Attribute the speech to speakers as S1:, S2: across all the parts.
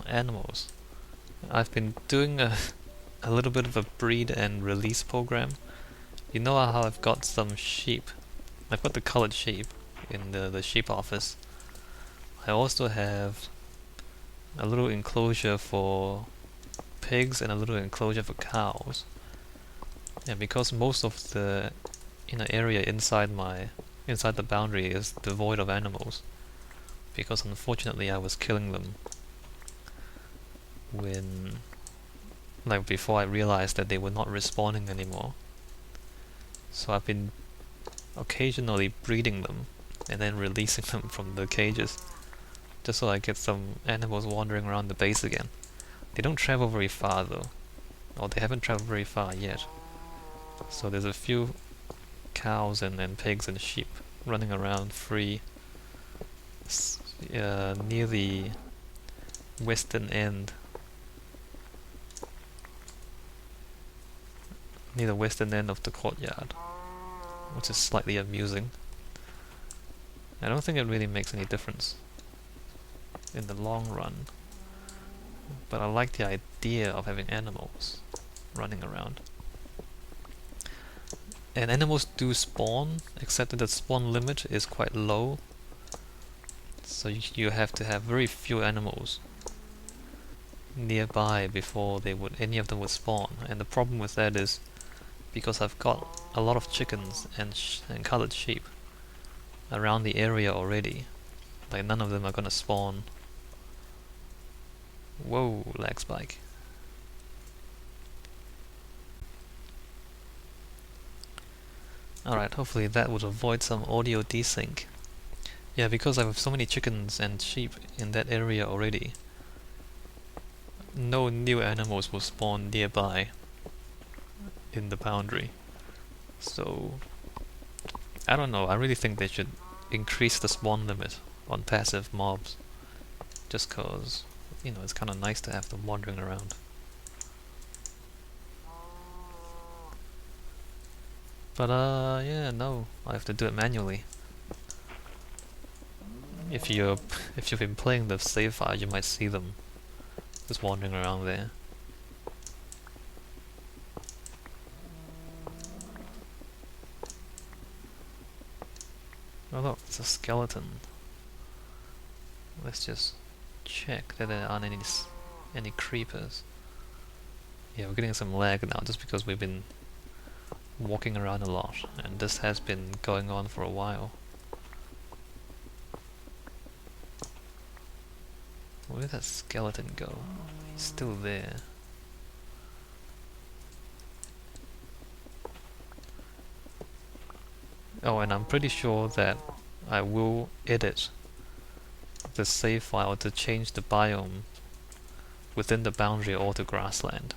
S1: animals. I've been doing a little bit of a breed and release program. You know how I've got some sheep. I've got the colored sheep in the sheep office. I also have a little enclosure for pigs and a little enclosure for cows. And because most of the area inside the boundary is devoid of animals, because unfortunately I was killing them before I realized that they were not respawning anymore. So I've been occasionally breeding them and then releasing them from the cages, just so I get some animals wandering around the base again. They don't travel very far though, or they haven't traveled very far yet. So there's a few cows and pigs and sheep running around free near the western end. Near the western end of the courtyard, which is slightly amusing. I don't think it really makes any difference in the long run, but I like the idea of having animals running around. And animals do spawn, except that the spawn limit is quite low, so you have to have very few animals nearby before any of them would spawn. And the problem with that is, because I've got a lot of chickens and colored sheep around the area already, like none of them are gonna spawn. Whoa, lag spike. Alright, hopefully that would avoid some audio desync. Yeah, because I have so many chickens and sheep in that area already, no new animals will spawn nearby in the boundary. So I don't know, I really think they should increase the spawn limit on passive mobs, just cause, it's kinda nice to have them wandering around. But yeah, no, I have to do it manually. If you've been playing the save file, you might see them just wandering around there. Oh look, it's a skeleton. Let's just check that there aren't any creepers. Yeah, we're getting some lag now just because we've been walking around a lot, and this has been going on for a while. Where did that skeleton go? He's still there. Oh, and I'm pretty sure that I will edit the save file to change the biome within the boundary all to grassland.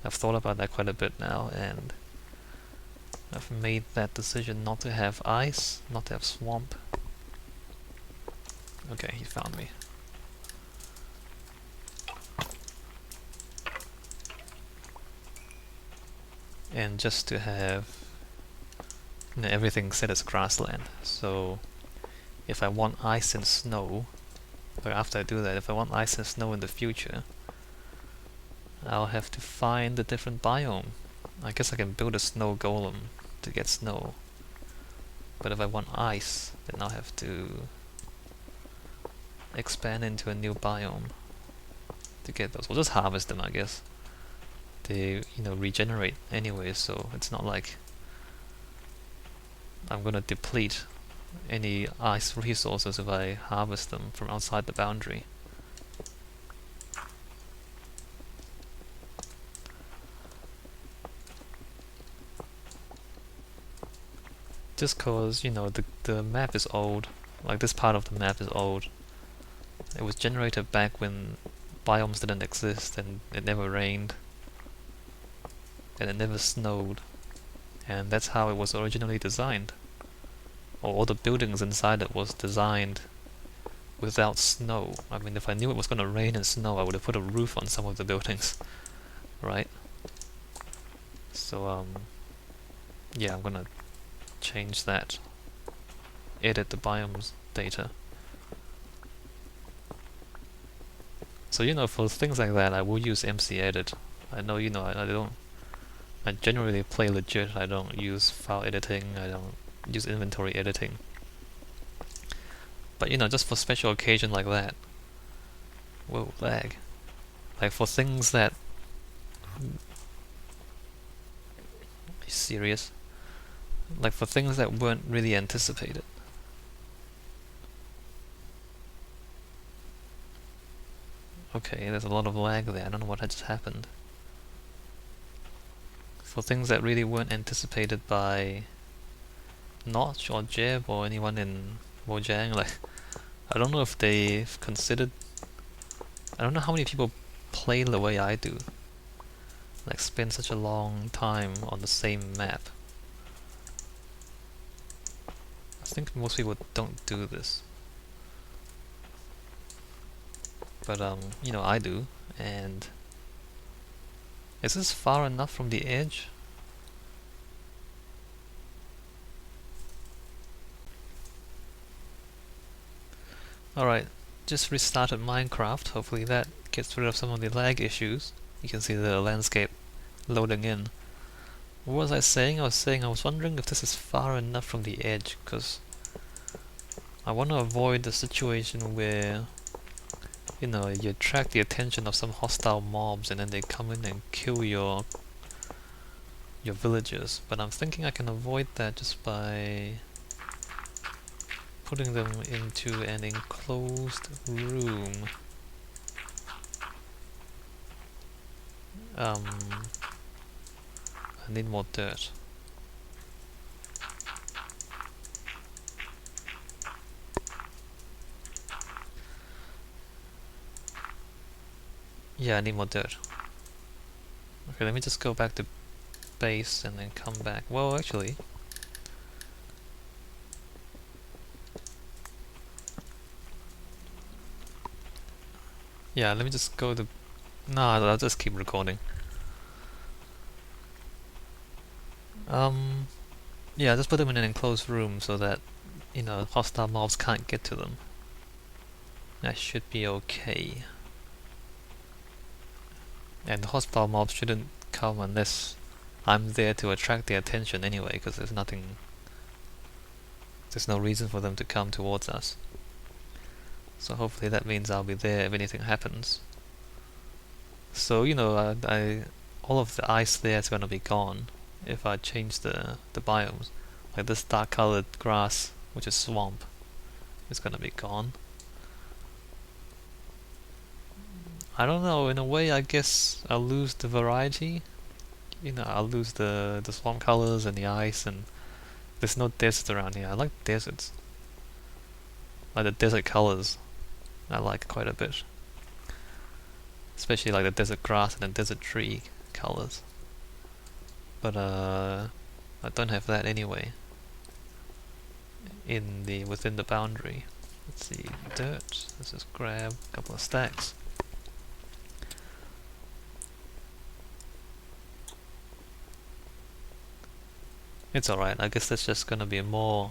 S1: I've thought about that quite a bit now, and I've made that decision not to have ice, not to have swamp. Okay, he found me. And just to have everything set as grassland. So if I want ice and snow, or after I do that, if I want ice and snow in the future, I'll have to find a different biome. I guess I can build a snow golem to get snow. But if I want ice, then I'll have to expand into a new biome to get those. We'll just harvest them, I guess. They, regenerate anyway, so it's not like I'm gonna deplete any ice resources if I harvest them from outside the boundary. Just cause, the map is old, like this part of the map is old. It was generated back when biomes didn't exist and it never rained and it never snowed, and that's how it was originally designed. All the buildings inside it was designed without snow. I mean, if I knew it was gonna rain and snow, I would have put a roof on some of the buildings, right? So yeah, I'm gonna change that, edit the biomes data. So for things like that, I will use MC Edit. I know I don't. I generally play legit. I don't use file editing. I don't use inventory editing. But just for special occasion like that. Whoa, lag. Like for things that. Are you serious? Like for things that weren't really anticipated. Okay, there's a lot of lag there. I don't know what had just happened. For things that really weren't anticipated by Notch or Jeb or anyone in Mojang, like I don't know if they've considered. I don't know how many people play the way I do. Like spend such a long time on the same map. I think most people don't do this. But I do. And is this far enough from the edge? Alright, just restarted Minecraft. Hopefully that gets rid of some of the lag issues. You can see the landscape loading in. What was I saying? I was wondering if this is far enough from the edge, because I want to avoid the situation where you attract the attention of some hostile mobs and then they come in and kill your villagers. But I'm thinking I can avoid that just by putting them into an enclosed room. I need more dirt. Yeah, I need more dirt. Okay, let me just go back to base and then come back. Well, actually, yeah, let me just go to. Nah, I'll just keep recording. Yeah, just put them in an enclosed room so that hostile mobs can't get to them. That should be okay. And the hostile mobs shouldn't come unless I'm there to attract their attention anyway, because there's no reason for them to come towards us. So hopefully that means I'll be there if anything happens. So all of the ice there is gonna be gone if I change the biomes. Like this dark colored grass, which is swamp, is gonna be gone. I don't know, in a way I guess I'll lose the variety. I'll lose the swamp colors and the ice, and there's no desert around here. I like deserts. Like the desert colors, I like quite a bit. Especially like the desert grass and the desert tree colors. But I don't have that anyway. Within the boundary. Let's see, dirt. Let's just grab a couple of stacks. It's alright, I guess that's just gonna be more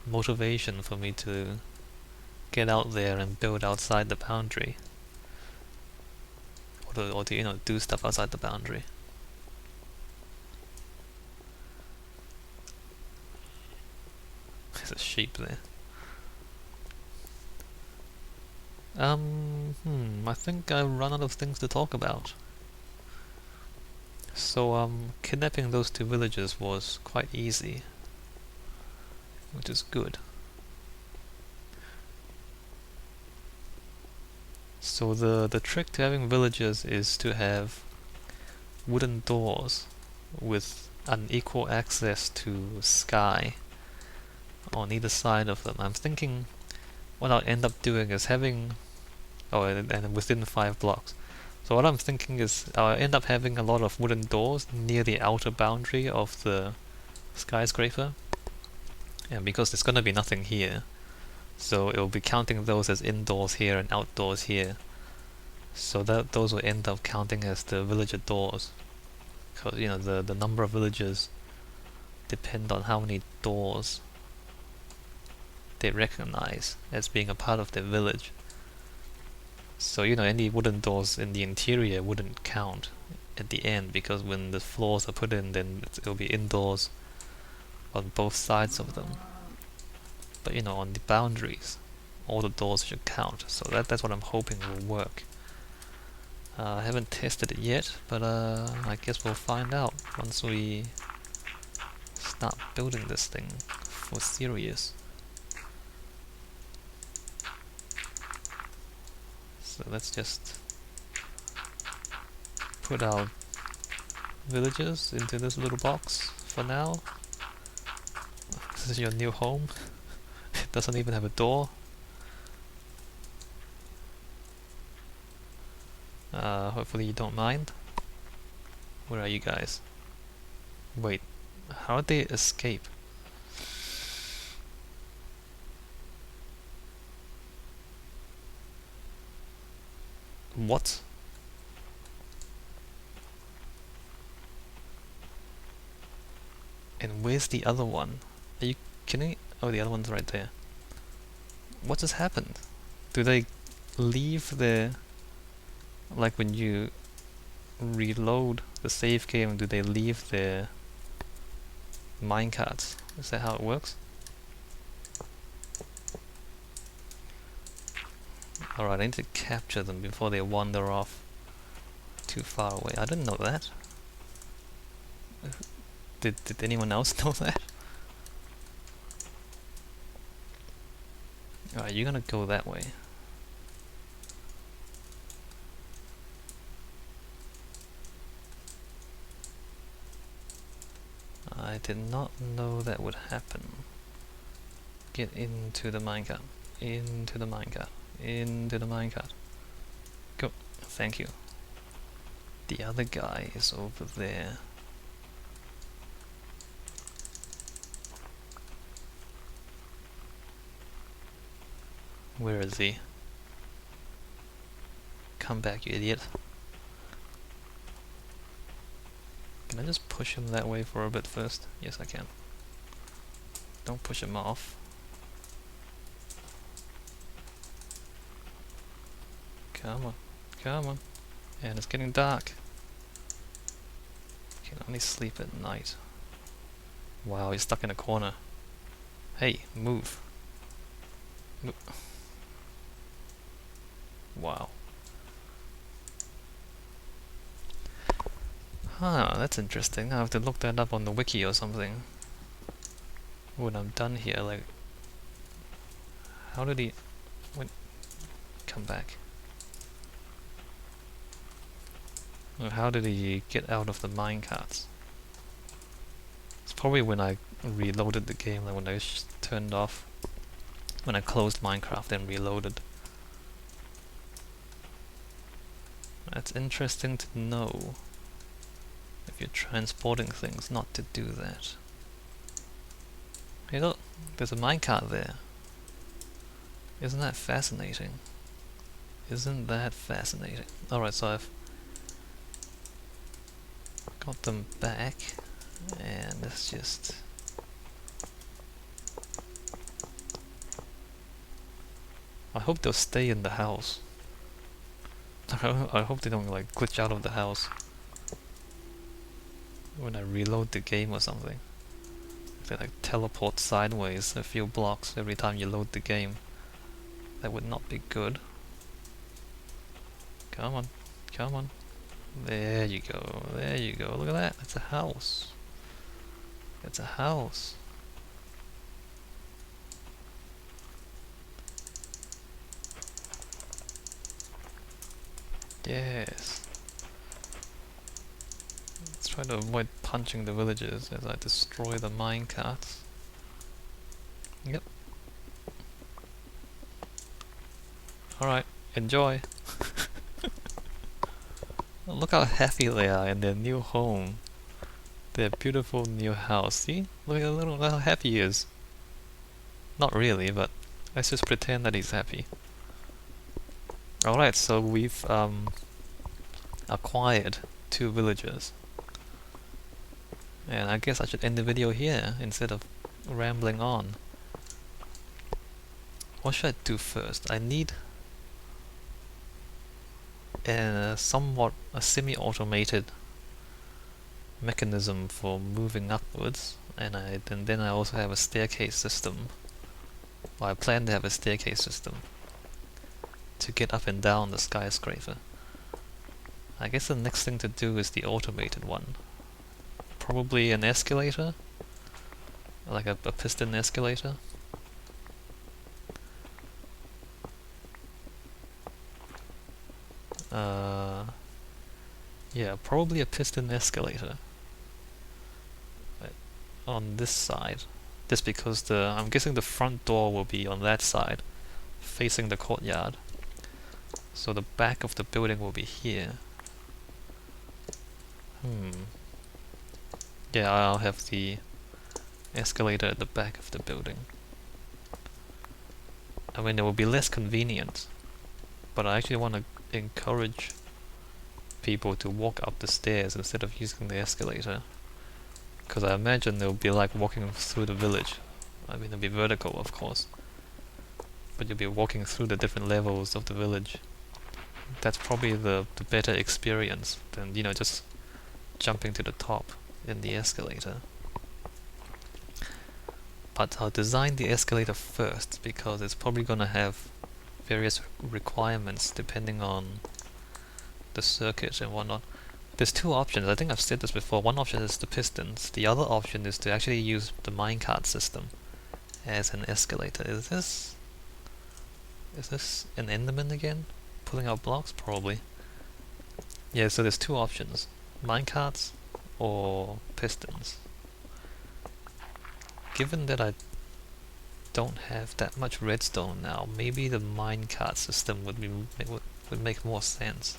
S1: motivation for me to get out there and build outside the boundary. Or to do stuff outside the boundary. There's a sheep there. I think I've run out of things to talk about. So, kidnapping those two villagers was quite easy, which is good. So the trick to having villagers is to have wooden doors with unequal access to sky on either side of them. I'm thinking what I'll end up doing is having, and within 5 blocks. So what I'm thinking is I'll end up having a lot of wooden doors near the outer boundary of the skyscraper. And because there's gonna be nothing here, so it'll be counting those as indoors here and outdoors here. So that those will end up counting as the villager doors. Because the number of villagers depend on how many doors they recognize as being a part of their village. So, you know, any wooden doors in the interior wouldn't count at the end, because when the floors are put in, then it'll be indoors on both sides of them. But, you know, on the boundaries, all the doors should count. So that's what I'm hoping will work. I haven't tested it yet, but I guess we'll find out once we start building this thing for serious. So let's just put our villagers into this little box for now. This is your new home. It doesn't even have a door. Hopefully you don't mind. Where are you guys? Wait, how did they escape? What? And where's the other one? Are you kidding? Oh, the other one's right there. What just happened? Do they leave the... Like when you reload the save game, do they leave their minecarts? Is that how it works? Alright, I need to capture them before they wander off too far away. I didn't know that. Did anyone else know that? Alright, you're gonna go that way. I did not know that would happen. Get into the minecart. Into the minecart. Into the minecart. Go. Thank you. The other guy is over there. Where is he? Come back, you idiot. Can I just push him that way for a bit first? Yes, I can. Don't push him off. Come on. Come on. And it's getting dark. You can only sleep at night. Wow, he's stuck in a corner. Hey, move. Wow. Huh, that's interesting. I have to look that up on the wiki or something. When I'm done here, like... How did he... Come back. How did he get out of the minecarts? It's probably when I reloaded the game, like when I turned off... When I closed Minecraft and reloaded. That's interesting to know. If you're transporting things, not to do that. Hey look, there's a minecart there. Isn't that fascinating? Isn't that fascinating? Alright, so I've got them back, and let's just... I hope they'll stay in the house. I hope they don't like glitch out of the house when I reload the game or something. If they like teleport sideways a few blocks every time you load the game, that would not be good. Come on, come on. There you go, there you go. Look at that, it's a house. It's a house. Yes. Let's try to avoid punching the villagers as I destroy the minecarts. Yep. Alright, enjoy. Look how happy they are in their new home. Their beautiful new house. See? Look at how happy he is. Not really, but let's just pretend that he's happy. Alright, so we've acquired 2 villagers. And I guess I should end the video here instead of rambling on. What should I do first? I need somewhat a semi-automated mechanism for moving upwards, and then I also have a staircase system. Well, I plan to have a staircase system to get up and down the skyscraper. I guess the next thing to do is the automated one. Probably an escalator, like a piston escalator. Yeah, probably a piston escalator on this side. Just because I'm guessing the front door will be on that side, facing the courtyard. So the back of the building will be here. Yeah, I'll have the escalator at the back of the building. I mean, it will be less convenient, but I actually want to encourage people to walk up the stairs instead of using the escalator. Because I imagine they'll be like walking through the village. I mean, it'll be vertical, of course, but you'll be walking through the different levels of the village. That's probably the better experience than, you know, just jumping to the top in the escalator. But I'll design the escalator first because it's probably gonna have various requirements depending on the circuit and whatnot. There's two options. I think I've said this before. One option is the pistons. The other option is to actually use the minecart system as an escalator. Is this an Enderman again? Pulling out blocks? Probably. Yeah, so there's two options. Minecarts or pistons. Given that I don't have that much redstone now, maybe the minecart system would make more sense.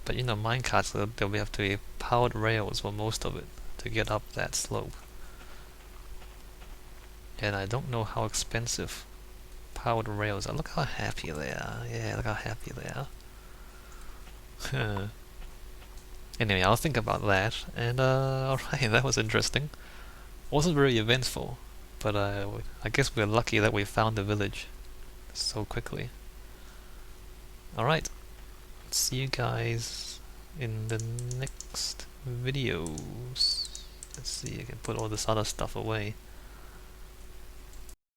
S1: But you know, minecarts, there'll have to be powered rails for most of it to get up that slope. And I don't know how expensive powered rails are. Look how happy they are. Yeah, look how happy they are. Anyway, I'll think about that. And alright, that was interesting. Wasn't very eventful, but I guess we're lucky that we found the village so quickly. Alright, see you guys in the next videos. Let's see, I can put all this other stuff away.